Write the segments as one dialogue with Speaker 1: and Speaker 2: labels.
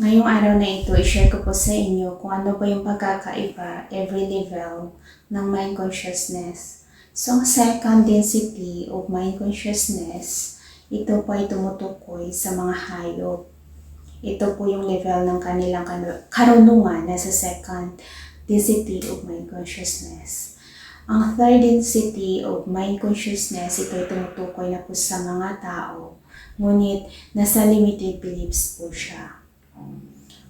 Speaker 1: Ngayong araw na ito, i-share ko po sa inyo kung ano ba yung pagkakaiba every level ng mind consciousness. So, ang second density of mind consciousness, ito po ay tumutukoy sa mga hayop. Ito po yung level ng kanilang karunungan na sa second density of mind consciousness. Ang third density of mind consciousness, ito ay tumutukoy na po sa mga tao, ngunit nasa limited beliefs po siya.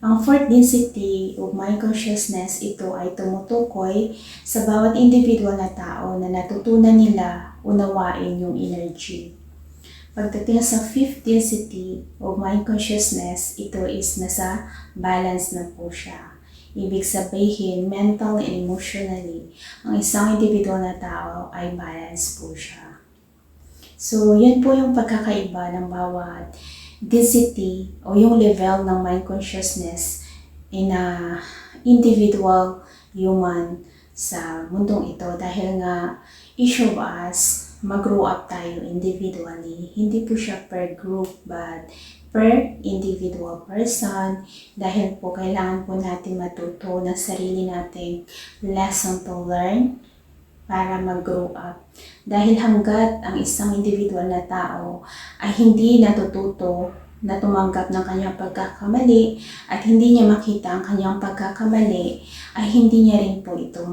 Speaker 1: Ang fourth density of mind consciousness, ito ay tumutukoy sa bawat individual na tao na natutunan nila unawain yung energy. Pagdating sa fifth density of mind consciousness, ito is nasa balance na po siya. Ibig sabihin, mental and emotionally, ang isang individual na tao ay balance po siya. So, yan po yung pagkakaiba ng bawat density o yung level ng mind consciousness in a individual human sa mundong ito, dahil nga each of us mag-grow up tayo individually. Hindi po siya per group but per individual person, dahil po kailangan po natin matuto ng sarili nating lesson to learn para mag-grow up. Dahil hanggat ang isang individual na tao ay hindi natututo na tumanggap ng kanyang pagkakamali at hindi niya makita ang kanyang pagkakamali, ay hindi niya rin po ito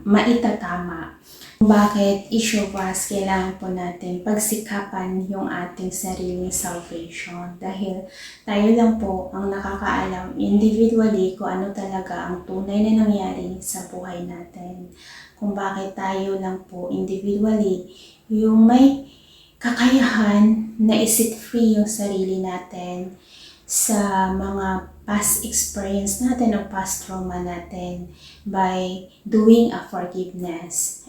Speaker 1: maitatama. Bakit each of us kailangan po natin pagsikapan yung ating sariling salvation, dahil tayo lang po ang nakakaalam individually kung ano talaga ang tunay na nangyari sa buhay natin. Kung bakit tayo lang po individually yung may kakayahan na i-set free yung sarili natin sa mga past experience natin o past trauma natin by doing a forgiveness.